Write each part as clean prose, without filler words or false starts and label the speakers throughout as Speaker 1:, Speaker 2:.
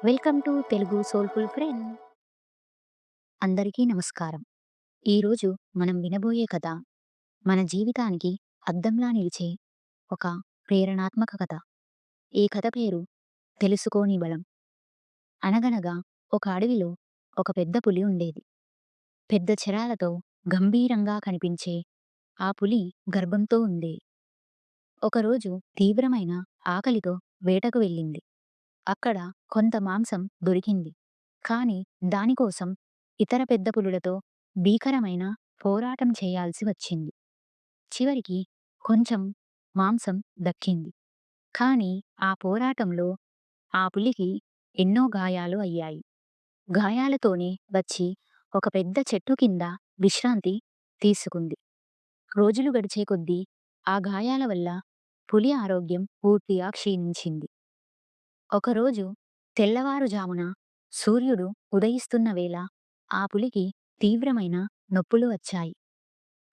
Speaker 1: Welcome to Telugu soulful friend. అందరికీ నమస్కారం. ఈరోజు మనం వినబోయే కథ మన జీవితానికి అద్దంలా నిలిచే ఒక ప్రేరణాత్మక కథ. ఈ కథ పేరు 'తెలుసుకోని బలం'. అనగనగా ఒక అడవిలో ఒక పెద్ద పులి ఉండేది. పెద్ద చెరాలతో గంభీరంగా కనిపించే ఆ పులి గర్భంతో ఉంది. ఒకరోజు తీవ్రమైన ఆకలితో వేటకు వెళ్ళింది. అక్కడ కొంత మాంసం దొరికింది. కానీ దానికోసం ఇతర పెద్ద పులులతో భీకరమైన పోరాటం చేయాల్సి వచ్చింది. చివరికి కొంచెం మాంసం దక్కింది. కానీ ఆ పోరాటంలో ఆ పులికి ఎన్నో గాయాలు అయ్యాయి. గాయాలతోనే వచ్చి ఒక పెద్ద చెట్టు కింద విశ్రాంతి తీసుకుంది. రోజులు గడిచే కొద్దీ ఆ గాయాల వల్ల పులి ఆరోగ్యం పూర్తిగా క్షీణించింది. ఒకరోజు తెల్లవారుజామున సూర్యుడు ఉదయిస్తున్న వేళ ఆ పులికి తీవ్రమైన నొప్పులు వచ్చాయి.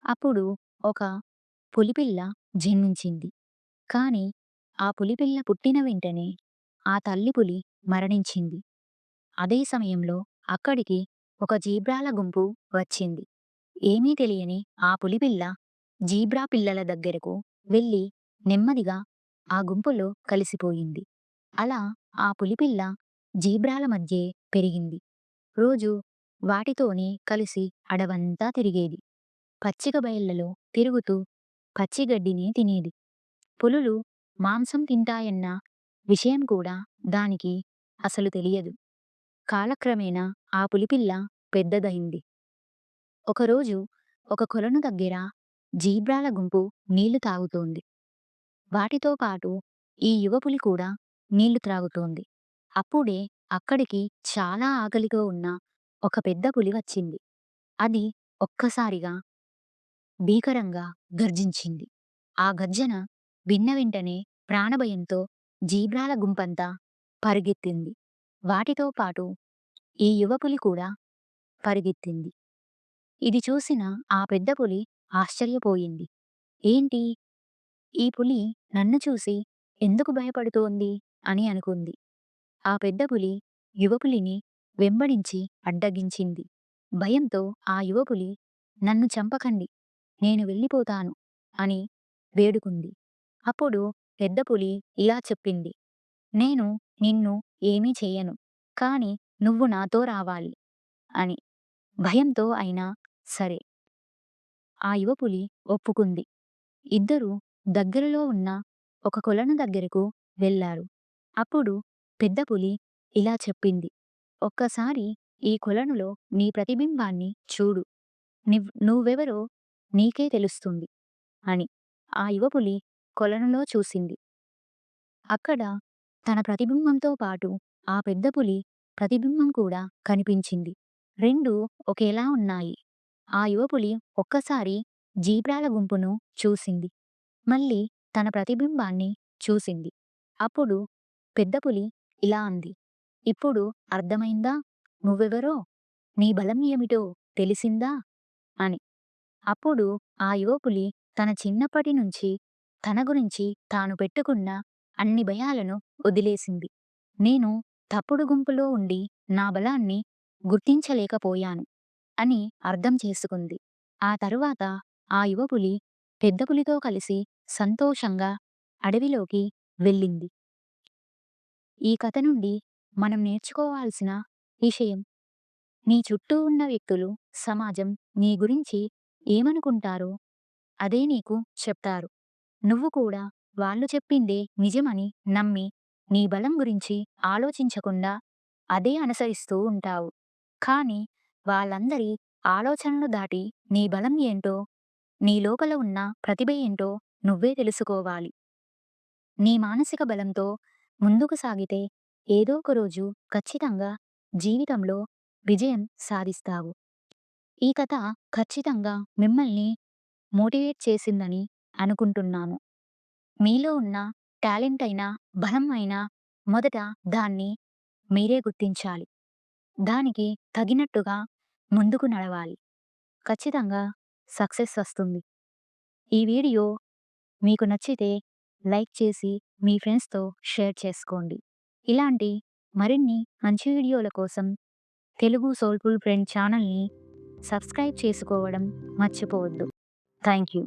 Speaker 1: అప్పుడు ఒక పులిపిల్ల జన్మించింది. కాని ఆ పులిపిల్ల పుట్టిన వెంటనే ఆ తల్లి పులి మరణించింది. అదే సమయంలో అక్కడికి ఒక జీబ్రాల గుంపు వచ్చింది. ఏమీ తెలియని ఆ పులిపిల్ల జీబ్రా పిల్లల దగ్గరకు వెళ్ళి నెమ్మదిగా ఆ గుంపులో కలిసిపోయింది. అలా ఆ పులిపిల్ల జీబ్రాల మధ్యే పెరిగింది. రోజూ వాటితోనే కలిసి అడవంతా తిరిగేది. పచ్చిక బయళ్ళలో తిరుగుతూ పచ్చిగడ్డినే తినేది. పులులు మాంసం తింటాయన్న విషయం కూడా దానికి అసలు తెలియదు. కాలక్రమేణా ఆ పులిపిల్ల పెద్దదయింది. ఒకరోజు ఒక కొలను దగ్గర జీబ్రాల గుంపు నీళ్లు తాగుతోంది. వాటితో పాటు ఈ యువపులి కూడా నీళ్లు త్రాగుతోంది. అప్పుడే అక్కడికి చాలా ఆకలితో ఉన్న ఒక పెద్ద పులి వచ్చింది. అది ఒక్కసారిగా భీకరంగా గర్జించింది. ఆ గర్జన విన్న వెంటనే ప్రాణభయంతో జీబ్రాల గుంపంతా పరిగెత్తింది. వాటితో పాటు ఈ యువపులి కూడా పరిగెత్తింది. ఇది చూసిన ఆ పెద్ద పులి ఆశ్చర్యపోయింది. ఏంటి, ఈ పులి నన్ను చూసి ఎందుకు భయపడుతోంది అని అనుకుంది. ఆ పెద్ద పులి యువపులిని వెంబడించి అడ్డగించింది. భయంతో ఆ యువపులి నన్ను చంపకండి, నేను వెళ్ళిపోతాను అని వేడుకుంది. అప్పుడు పెద్ద పులి ఇలా చెప్పింది, నేను నిన్ను ఏమీ చెయ్యను, కాని నువ్వు నాతో రావాలి అని. భయంతో అయినా సరే ఆ యువపులి ఒప్పుకుంది. ఇద్దరూ దగ్గరలో ఉన్న ఒక కొలను దగ్గరకు వెళ్లారు. అప్పుడు పెద్ద పులి ఇలా చెప్పింది, ఒక్కసారి ఈ కొలనులో నీ ప్రతిబింబాన్ని చూడు. నువ్వెవరో నీకే తెలుస్తుంది అని. ఆ యువపులి కొలనులో చూసింది. అక్కడ తన ప్రతిబింబంతో పాటు ఆ పెద్ద పులి ప్రతిబింబం కూడా కనిపించింది. రెండూ ఒకేలా ఉన్నాయి. ఆ యువపులి ఒక్కసారి జీబ్రాల గుంపును చూసింది. మళ్ళీ తన ప్రతిబింబాన్ని చూసింది. అప్పుడు పెద్ద పులి ఇలా అంది, ఇప్పుడు అర్థమైందా నువ్వెవరో? నీ బలం ఏమిటో తెలిసిందా అని. అప్పుడు ఆ యువపులి తన చిన్నప్పటి నుంచి తన గురించి తాను పెట్టుకున్న అన్ని భయాలను వదిలేసింది. నేను తప్పుడు గుంపులో ఉండి నా బలాన్ని గుర్తించలేకపోయాను అని అర్థం చేసుకుంది. ఆ తరువాత ఆ యువపులి పెద్ద పులితో కలిసి సంతోషంగా అడవిలోకి వెళ్ళింది. ఈ కథ నుండి మనం నేర్చుకోవాల్సిన విషయం, నీ చుట్టూ ఉన్న వ్యక్తులు, సమాజం నీ గురించి ఏమనుకుంటారో అదే నీకు చెప్తారు. నువ్వు కూడా వాళ్ళు చెప్పిందే నిజమని నమ్మి నీ బలం గురించి ఆలోచించకుండా అదే అనుసరిస్తూ ఉంటావు. కానీ వాళ్ళందరి ఆలోచనలు దాటి నీ బలం ఏంటో, నీ లోపల ఉన్న ప్రతిభ ఏంటో నువ్వే తెలుసుకోవాలి. నీ మానసిక బలంతో ముందుకు సాగితే ఏదో ఒక రోజు ఖచ్చితంగా జీవితంలో విజయం సాధిస్తావు. ఈ కథ ఖచ్చితంగా మిమ్మల్ని మోటివేట్ చేసిందని అనుకుంటున్నాను. మీలో ఉన్న టాలెంట్ అయినా, బలం అయినా మొదట దాన్ని మీరే గుర్తించాలి. దానికి తగినట్టుగా ముందుకు నడవాలి. ఖచ్చితంగా సక్సెస్ వస్తుంది. ఈ వీడియో మీకు నచ్చితే లైక్ చేసి మీ ఫ్రెండ్స్‌తో షేర్ చేసుకోండి. ఇలాంటి మరిన్ని మంచి వీడియోల కోసం తెలుగు సోల్‌ఫుల్ ఫ్రెండ్ ఛానల్‌ని సబ్స్క్రైబ్ చేసుకోవడం మర్చిపోవద్దు. Thank you.